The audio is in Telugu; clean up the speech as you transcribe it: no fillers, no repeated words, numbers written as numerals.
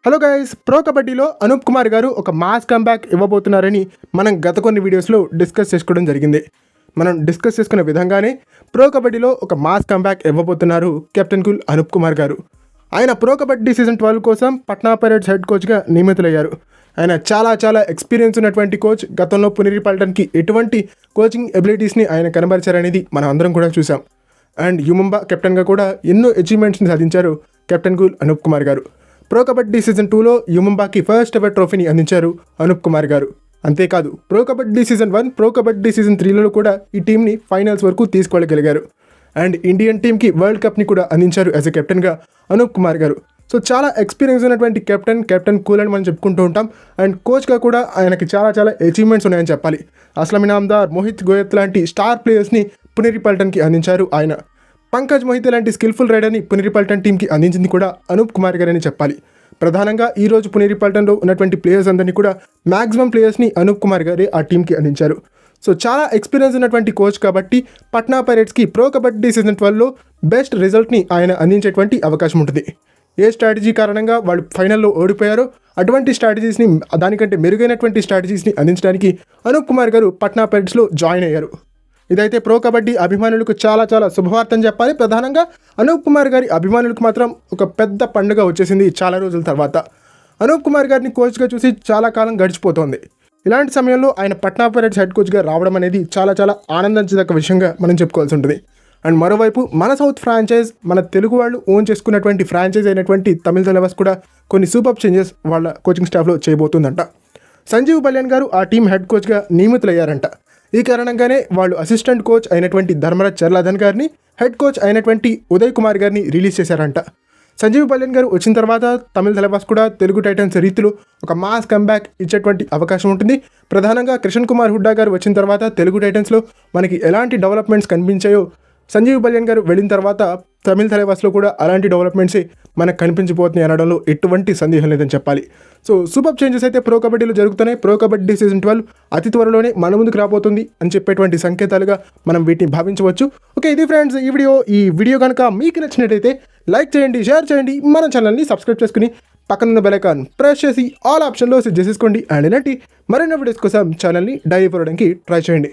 హలో గైస్, ప్రో కబడ్డీలో అనూప్ కుమార్ గారు ఒక మాస్ కంబ్యాక్ ఇవ్వబోతున్నారని మనం గత కొన్ని వీడియోస్లో డిస్కస్ చేసుకోవడం జరిగింది. మనం డిస్కస్ చేసుకునే విధంగానే ప్రో కబడ్డీలో ఒక మాస్ కంబ్యాక్ ఇవ్వబోతున్నారు కెప్టెన్ కూల్ అనూప్ కుమార్ గారు. ఆయన ప్రో కబడ్డీ సీజన్ 12 కోసం పట్నా పైరేట్స్ హెడ్ కోచ్గా నియమితులయ్యారు. ఆయన చాలా ఎక్స్పీరియన్స్ ఉన్నటువంటి కోచ్. గతంలో పునేరి పల్టన్కి ఎటువంటి కోచింగ్ ఎబిలిటీస్ని ఆయన కనబరిచారనేది మనం అందరం కూడా చూసాం. అండ్ యుముంబా కెప్టెన్గా కూడా ఎన్నో అచీవ్మెంట్స్ని సాధించారు కెప్టెన్ కూల్ అనూప్ కుమార్ గారు. ప్రో కబడ్డీ సీజన్ 2లో యుముంబాకి ఫస్ట్ ఎవర్ ట్రోఫీని అందించారు అనూప్ కుమార్ గారు. అంతేకాదు pro kabaddi season 1, pro kabaddi season 3లలో కూడా ఈ టీంని ఫైనల్స్ వరకు తీసుకెళ్ళగలిగారు. అండ్ ఇండియన్ టీంకి వరల్డ్ కప్ని కూడా అందించారు యాజ్ ఎ కెప్టెన్గా అనూప్ కుమార్ గారు. సో చాలా ఎక్స్పీరియన్స్ ఉన్నటువంటి కెప్టెన్ కూల్ అని మనం చెప్పుకుంటూ ఉంటాం. అండ్ కోచ్గా కూడా ఆయనకి చాలా అచీవ్మెంట్స్ ఉన్నాయని చెప్పాలి. అస్లం ఇనామ్దార్, మోహిత్ గోయత్ లాంటి స్టార్ ప్లేయర్స్ని పునేరి పల్టన్కి అందించారు ఆయన. పంకజ్ మోహిత్ లాంటి స్కిల్ఫుల్ రైడర్ని పునేరి పల్టన్ టీంకి అందించింది కూడా అనూప్ కుమార్ గారని చెప్పాలి. ప్రధానంగా ఈరోజు పునేరి పల్టన్లో ఉన్నటువంటి ప్లేయర్స్ అందరినీ కూడా మ్యాక్సిమం ప్లేయర్స్ని అనూప్ కుమార్ గారే ఆ టీంకి అందించారు. సో చాలా ఎక్స్పీరియన్స్ ఉన్నటువంటి కోచ్ కాబట్టి పట్నా పైరేట్స్కి ప్రో కబడ్డీ సీజన్ 12లో బెస్ట్ రిజల్ట్ని ఆయన అందించేటువంటి అవకాశం ఉంటుంది. ఏ స్ట్రాటజీ కారణంగా వాళ్ళు ఫైనల్లో ఓడిపోయారో అటువంటి స్ట్రాటజీస్ని, దానికంటే మెరుగైనటువంటి స్ట్రాటజీస్ని అందించడానికి అనూప్ కుమార్ గారు పట్నా పైరేట్స్లో జాయిన్ అయ్యారు. ఇదైతే ప్రో కబడ్డీ అభిమానులకు చాలా శుభవార్తని చెప్పాలి. ప్రధానంగా అనూప్ కుమార్ గారి అభిమానులకు మాత్రం ఒక పెద్ద పండుగ వచ్చేసింది చాలా రోజుల తర్వాత. అనూప్ కుమార్ గారిని కోచ్గా చూసి చాలా కాలం గడిచిపోతోంది. ఇలాంటి సమయంలో ఆయన పట్నా పైరేట్స్ హెడ్ కోచ్గా రావడం అనేది చాలా ఆనందించదగ్గ విషయంగా మనం చెప్పుకోవాల్సి ఉంటుంది. అండ్ మరోవైపు మన సౌత్ ఫ్రాంచైజ్, మన తెలుగు వాళ్ళు ఓన్ చేసుకున్నటువంటి ఫ్రాంచైజ్ అయినటువంటి తమిళ తలవాస్ కూడా కొన్ని సూపర్ చేంజెస్ వాళ్ళ కోచింగ్ స్టాఫ్లో చేయబోతుందంట. సంజీవ్ బల్యాన్ గారు ఆ టీం హెడ్ కోచ్గా నియమితులయ్యారంట. ఈ కారణంగానే వాళ్ళు అసిస్టెంట్ కోచ్ అయినటువంటి ధర్మరాజ్ చర్లాధన్ గారిని, హెడ్ కోచ్ అయినటువంటి ఉదయ్ కుమార్ గారిని రిలీజ్ చేశారంట. సంజీవ్ బల్యాన్ గారు వచ్చిన తర్వాత తమిళ తలవాస్ కూడా తెలుగు టైటన్స్ రీతిలో ఒక మాస్ కంబ్యాక్ ఇచ్చేటువంటి అవకాశం ఉంటుంది. ప్రధానంగా కిషన్ కుమార్ హుడ్డా గారు వచ్చిన తర్వాత తెలుగు టైటన్స్లో మనకి ఎలాంటి డెవలప్మెంట్స్ కనిపించాయో సంజీవ్ బల్యాన్ గారు వెళ్ళిన తర్వాత తమిళ తలవాస్లో కూడా అలాంటి డెవలప్మెంట్సే మనకు కనిపించిపోతున్నాయి అనడంలో ఎటువంటి సందేహం లేదని చెప్పాలి. సో సూపర్ చేంజెస్ అయితే ప్రో కబడ్డీలో జరుగుతున్నాయి. ప్రో కబడ్డీ సీజన్ 12 అతి త్వరలోనే మన ముందుకు రాబోతుంది అని చెప్పేటువంటి సంకేతాలుగా మనం వీటిని భావించవచ్చు. ఓకే, ఇది ఫ్రెండ్స్ ఈ వీడియో కనుక మీకు నచ్చినట్టయితే లైక్ చేయండి, షేర్ చేయండి, మన ఛానల్ని సబ్స్క్రైబ్ చేసుకుని పక్కనున్న బెల్ ఐకాన్ ప్రెస్ చేసి ఆల్ ఆప్షన్లో సెట్ చేసేసుకోండి. అండ్ ఇలాంటి మరిన్ని వీడియోస్ కోసం ఛానల్ని డైలీ ఫాలో అవడానికి ట్రై చేయండి.